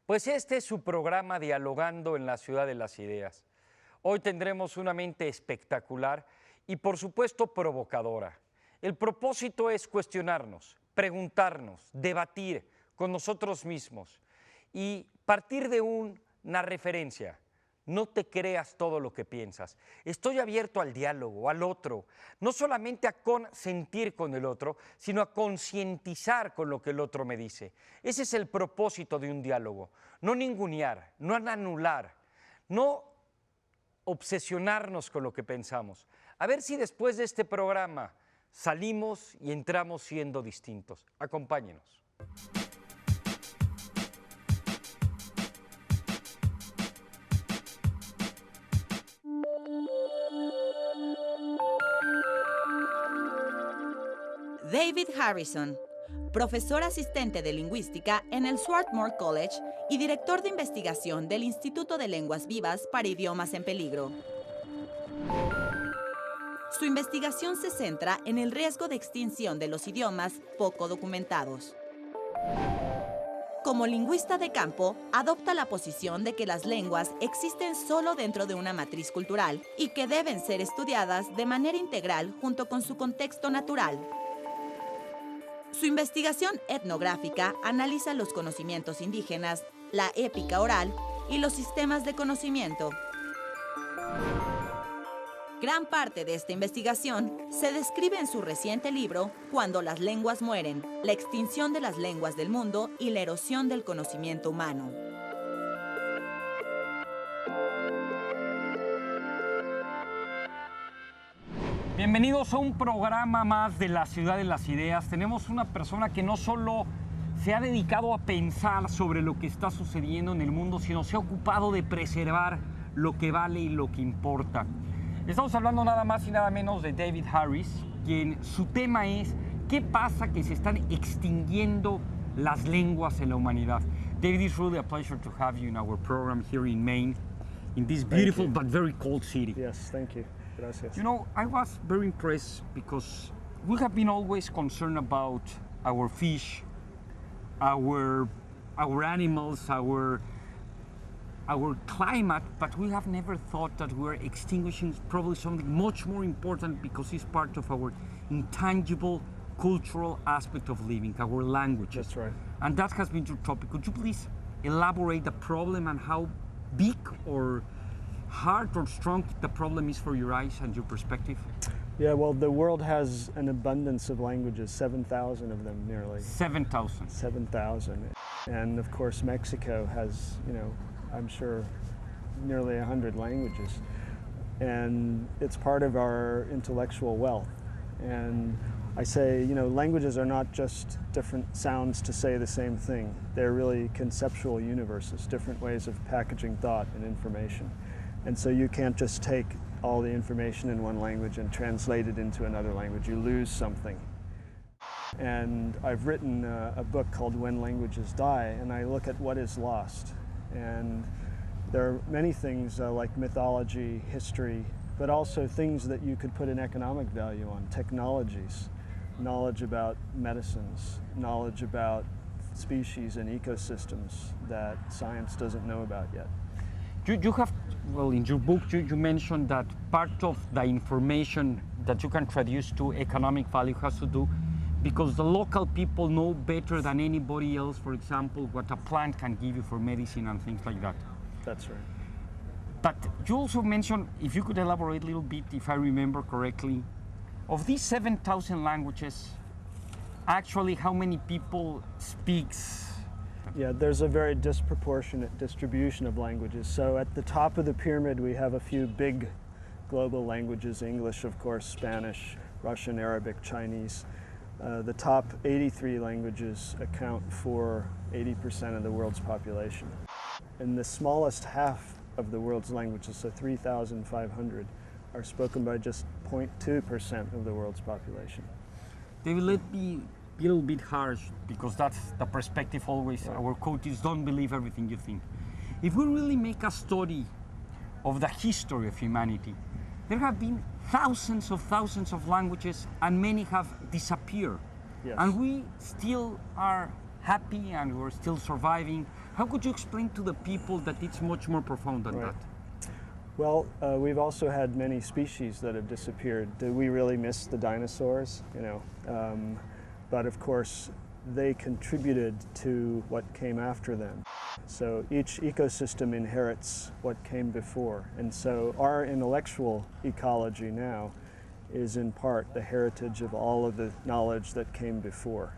Pues este es su programa Dialogando en la Ciudad de las Ideas. Hoy tendremos una mente espectacular y por supuesto provocadora. El propósito es cuestionarnos, preguntarnos, debatir con nosotros mismos y partir de una referencia. No te creas todo lo que piensas. Estoy abierto al diálogo, al otro, no solamente a consentir con el otro, sino a concientizar con lo que el otro me dice. Ese es el propósito de un diálogo. No ningunear, no anular, no obsesionarnos con lo que pensamos. A ver si después de este programa salimos y entramos siendo distintos. Acompáñenos. David Harrison, profesor asistente de lingüística en el Swarthmore Colllege y director de investigación del Instituto de Lenguas Vivas para Idiomas en Peligro. Su investigación se centra en el riesgo de extinción de los idiomas poco documentados. Como lingüista de campo, adopta la posición de que las lenguas existen solo dentro de una matriz cultural y que deben ser estudiadas de manera integral junto con su contexto natural. Su investigación etnográfica analiza los conocimientos indígenas, la épica oral y los sistemas de conocimiento. Gran parte de esta investigación se describe en su reciente libro Cuando las lenguas mueren, la extinción de las lenguas del mundo y la erosión del conocimiento humano. Bienvenidos a un programa más de la Ciudad de las Ideas. Tenemos una persona que no solo se ha dedicado a pensar sobre lo que está sucediendo en el mundo, sino se ha ocupado de preservar lo que vale y lo que importa. Estamos hablando nada más y nada menos de David Harris, quien su tema es ¿qué pasa que se están extinguiendo las lenguas en la humanidad? David, it's really a pleasure to have you in our program here in Maine, in this beautiful but very cold city. Yes, thank you. Gracias. You know, I was very impressed because we have been always concerned about our fish, our animals, our climate, but we have never thought that we're extinguishing probably something much more important because it's part of our intangible cultural aspect of living, our languages. That's right. And that has been your topic. Could you please elaborate the problem and how big or hard or strong the problem is for your eyes and your perspective? Yeah, well, the world has an abundance of languages, 7,000 of them nearly. 7,000. 7,000. And of course, Mexico has, I'm sure nearly 100 languages. And it's part of our intellectual wealth. And I say, languages are not just different sounds to say the same thing. They're really conceptual universes, different ways of packaging thought and information. And so you can't just take all the information in one language and translate it into another language. You lose something. And I've written a book called When Languages Die, and I look at what is lost. And there are many things like mythology, history, but also things that you could put an economic value on, technologies, knowledge about medicines, knowledge about species and ecosystems that science doesn't know about yet. You have, well, in your book, you mentioned that part of the information that you can traduce to economic value has to do because the local people know better than anybody else, for example, what a plant can give you for medicine and things like that. That's right. But you also mentioned, if you could elaborate a little bit, if I remember correctly, of these 7,000 languages, actually how many people speaks? Yeah, there's a very disproportionate distribution of languages. So at the top of the pyramid, we have a few big global languages, English, of course, Spanish, Russian, Arabic, Chinese. The top 83 languages account for 80% of the world's population. And the smallest half of the world's languages, so 3,500, are spoken by just 0.2% of the world's population. David, let me be a little bit harsh because that's the perspective always. Right. Our quote is don't believe everything you think. If we really make a study of the history of humanity, there have been thousands of languages and many have disappeared. Yes. And we still are happy and we're still surviving How could you explain to the people that it's much more profound than that? Well, we've also had many species that have disappeared. Did we really miss the dinosaurs? But of course, they contributed to what came after them. So each ecosystem inherits what came before. And so our intellectual ecology now is in part the heritage of all of the knowledge that came before.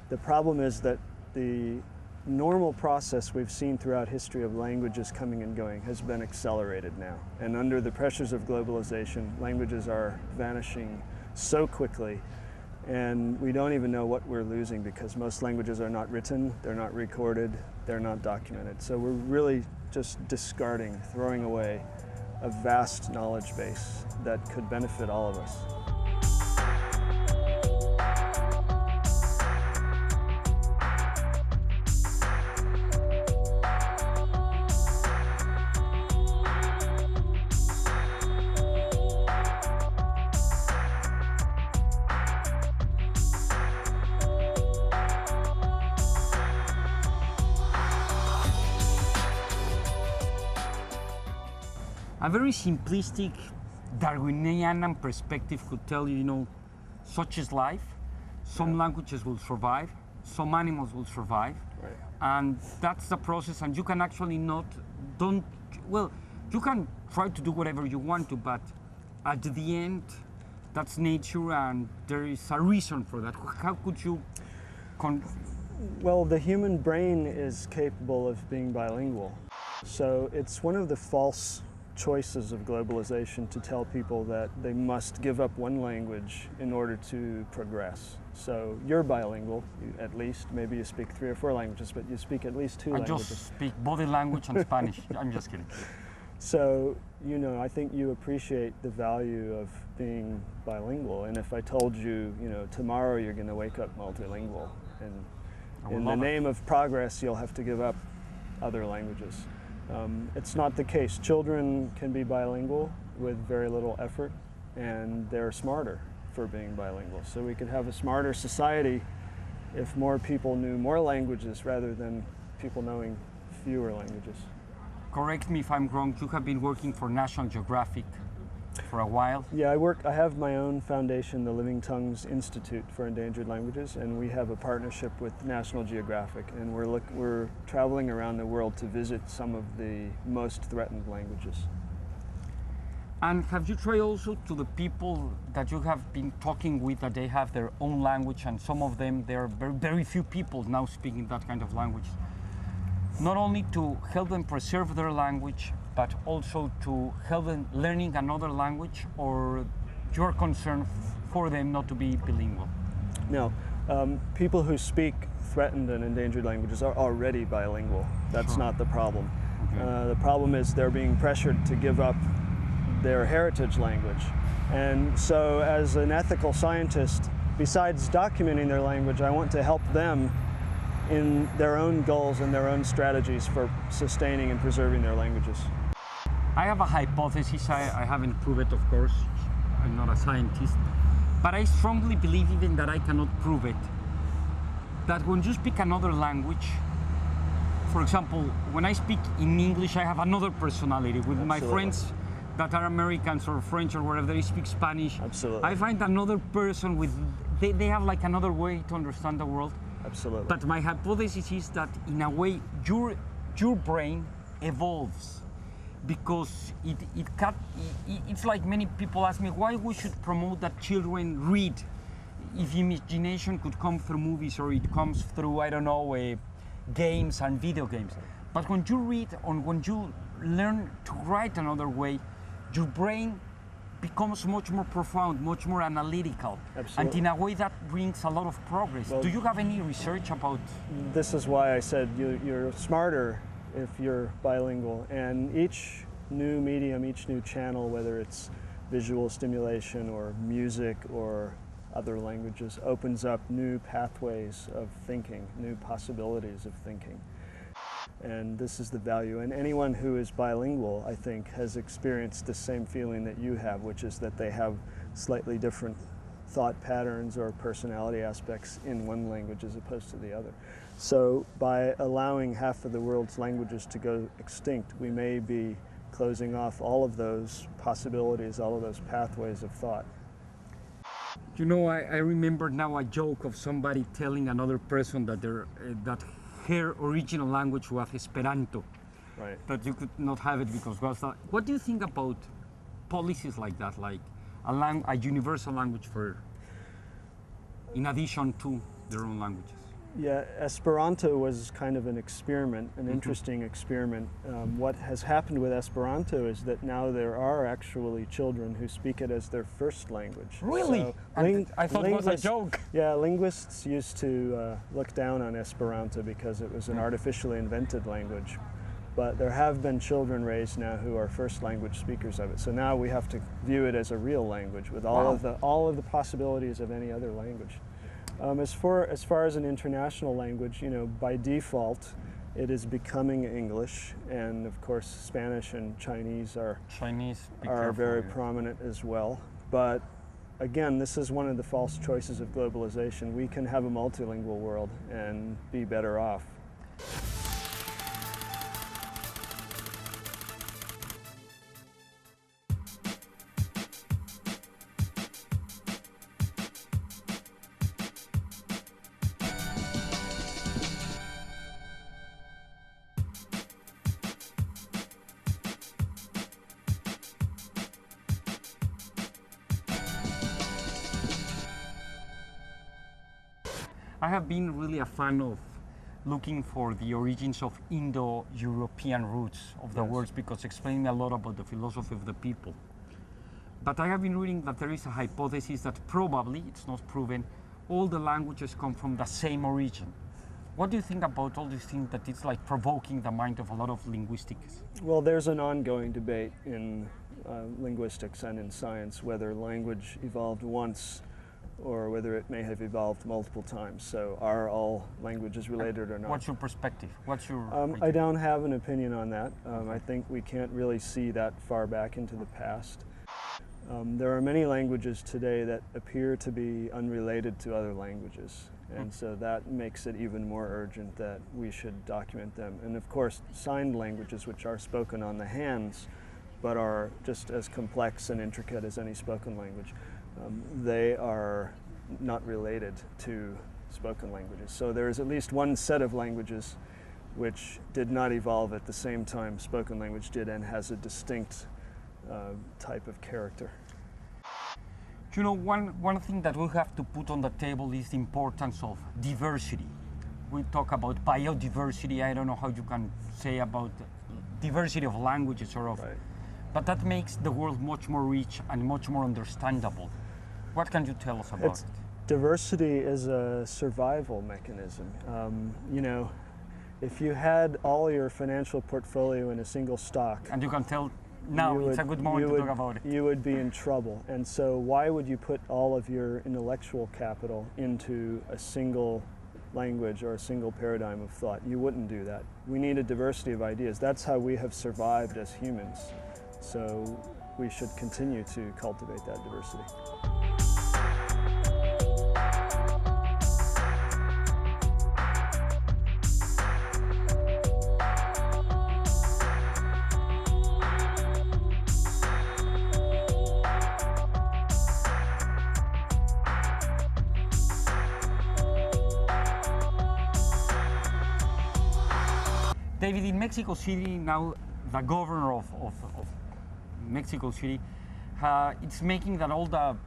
The problem is that the normal process we've seen throughout history of languages coming and going has been accelerated now. And under the pressures of globalization, languages are vanishing so quickly, and we don't even know what we're losing because most languages are not written, they're not recorded, they're not documented. So we're really just discarding, throwing away a vast knowledge base that could benefit all of us. A very simplistic Darwinian perspective could tell you, such is life. Some languages will survive, some animals will survive, and that's the process. And you can actually you can try to do whatever you want to, but at the end, that's nature, and there is a reason for that. How could you? Well, the human brain is capable of being bilingual, so it's one of the false choices of globalization to tell people that they must give up one language in order to progress. So you're bilingual, at least. Maybe you speak 3 or 4 languages, but you speak at least 2 languages. I just speak body language and Spanish. I'm just kidding. So, I think you appreciate the value of being bilingual. And if I told you, tomorrow you're going to wake up multilingual, and in the name of progress, you'll have to give up other languages. It's not the case. Children can be bilingual with very little effort, and they're smarter for being bilingual. So we could have a smarter society if more people knew more languages rather than people knowing fewer languages. Correct me if I'm wrong, you have been working for National Geographic for a while? Yeah, I have my own foundation, the Living Tongues Institute for Endangered Languages, and we have a partnership with National Geographic, and we're traveling around the world to visit some of the most threatened languages. And have you tried also to the people that you have been talking with that they have their own language, and some of them, there are very, very few people now speaking that kind of language, not only to help them preserve their language, but also to help them learning another language, or you're concerned for them not to be bilingual? No, people who speak threatened and endangered languages are already bilingual. That's not the problem. Okay. The problem is they're being pressured to give up their heritage language. And so as an ethical scientist, besides documenting their language, I want to help them in their own goals and their own strategies for sustaining and preserving their languages. I have a hypothesis, I haven't proved it, of course, I'm not a scientist, but I strongly believe, even that I cannot prove it, that when you speak another language, for example, when I speak in English, I have another personality. With my friends that are Americans or French or wherever they speak Spanish, I find another person with, they have like another way to understand the world. Absolutely. But my hypothesis is that in a way your brain evolves, because it's like many people ask me why we should promote that children read if imagination could come through movies, or it comes through, I don't know, games and video games. But when you read, or when you learn to write another way, your brain becomes much more profound, much more analytical. Absolutely. And in a way that brings a lot of progress. Well, do you have any research about? This is why I said you're smarter if you're bilingual. And each new medium, each new channel, whether it's visual stimulation or music or other languages, opens up new pathways of thinking, new possibilities of thinking. And this is the value. And anyone who is bilingual, I think, has experienced the same feeling that you have, which is that they have slightly different thought patterns or personality aspects in one language as opposed to the other. So by allowing half of the world's languages to go extinct, we may be closing off all of those possibilities, all of those pathways of thought. You know, I remember now a joke of somebody telling another person that that her original language was Esperanto. Right. That you could not have it because was that. What do you think about policies like that, like a universal language for, in addition to their own languages? Yeah, Esperanto was kind of an experiment, an interesting experiment. What has happened with Esperanto is that now there are actually children who speak it as their first language. Really? So I thought it was a joke. Yeah, linguists used to look down on Esperanto because it was an artificially invented language. But there have been children raised now who are first language speakers of it. So now we have to view it as a real language with all of the possibilities of any other language. As far as an international language, you know, by default, it is becoming English, and of course Spanish and Chinese are very prominent as well. But again, this is one of the false choices of globalization. We can have a multilingual world and be better off. I have been really a fan of looking for the origins of Indo-European roots of the words, because explaining a lot about the philosophy of the people. But I have been reading that there is a hypothesis that probably, it's not proven, all the languages come from the same origin. What do you think about all these things that it's like provoking the mind of a lot of linguistics? Well, there's an ongoing debate in linguistics and in science whether language evolved once or whether it may have evolved multiple times. So are all languages related or not? What's your perspective? What's your I don't have an opinion on that. I think we can't really see that far back into the past. There are many languages today that appear to be unrelated to other languages, and so that makes it even more urgent that we should document them. And of course, signed languages, which are spoken on the hands, but are just as complex and intricate as any spoken language, they are not related to spoken languages. So there is at least one set of languages which did not evolve at the same time spoken language did and has a distinct type of character. You know, one thing that we have to put on the table is the importance of diversity. We talk about biodiversity. I don't know how you can say about diversity of languages or of, but that makes the world much more rich and much more understandable. What can you tell us about it? Diversity is a survival mechanism. You know, if you had all your financial portfolio in a single stock, and you can tell now it's a good moment to talk about it, you would be in trouble. And so why would you put all of your intellectual capital into a single language or a single paradigm of thought? You wouldn't do that. We need a diversity of ideas. That's how we have survived as humans. So we should continue to cultivate that diversity. David, in Mexico City now, the governor of Mexico City, it's making that all the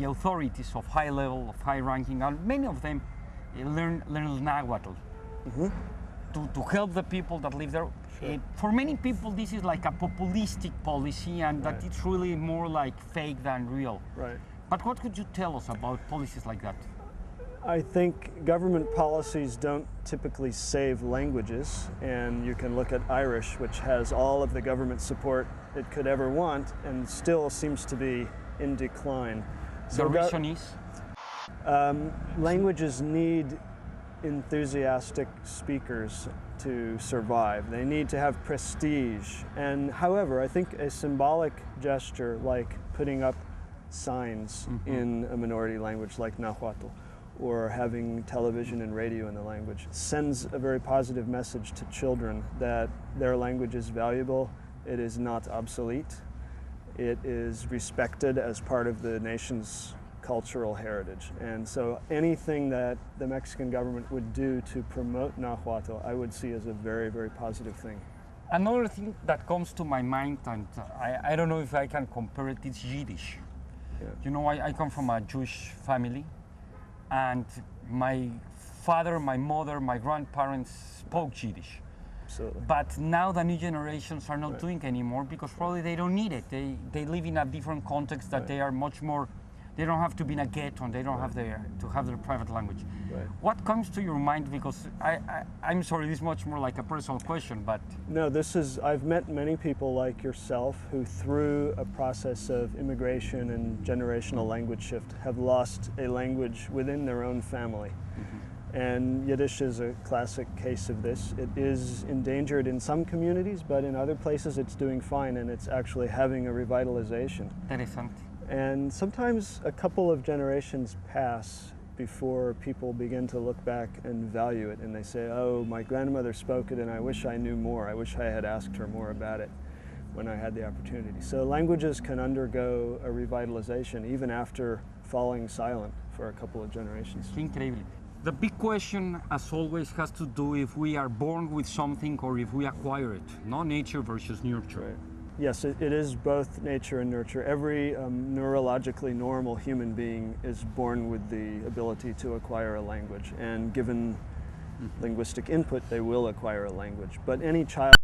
authorities of high level, of high ranking, and many of them learn Nahuatl to help the people that live there. Sure. For many people, this is like a populistic policy, and that it's really more like fake than real. Right. But what could you tell us about policies like that? I think government policies don't typically save languages, and you can look at Irish, which has all of the government support it could ever want and still seems to be in decline. So the reason is? Languages need enthusiastic speakers to survive. They need to have prestige. And however, I think a symbolic gesture like putting up signs in a minority language like Nahuatl, or having television and radio in the language, sends a very positive message to children that their language is valuable, it is not obsolete, it is respected as part of the nation's cultural heritage. And so anything that the Mexican government would do to promote Nahuatl, I would see as a very, very positive thing. Another thing that comes to my mind, and I don't know if I can compare it, it's Yiddish. Yeah. You know, I come from a Jewish family, and my father, my mother, my grandparents spoke Yiddish. Absolutely. But now the new generations are not doing anymore because probably they don't need it. They live in a different context that they are much more, they don't have to be in a ghetto and they don't have to have their private language. Right. What comes to your mind? Because I'm sorry, this is much more like a personal question, but... No, I've met many people like yourself who through a process of immigration and generational language shift have lost a language within their own family. And Yiddish is a classic case of this. It is endangered in some communities, but in other places it's doing fine and it's actually having a revitalization. Interesante. And sometimes a couple of generations pass before people begin to look back and value it, and they say, oh, my grandmother spoke it and I wish I knew more. I wish I had asked her more about it when I had the opportunity. So languages can undergo a revitalization even after falling silent for a couple of generations. Incredible. The big question, as always, has to do if we are born with something or if we acquire it, no? Nature versus nurture. Right. Yes, it is both nature and nurture. Every neurologically normal human being is born with the ability to acquire a language, and given linguistic input, they will acquire a language. But any child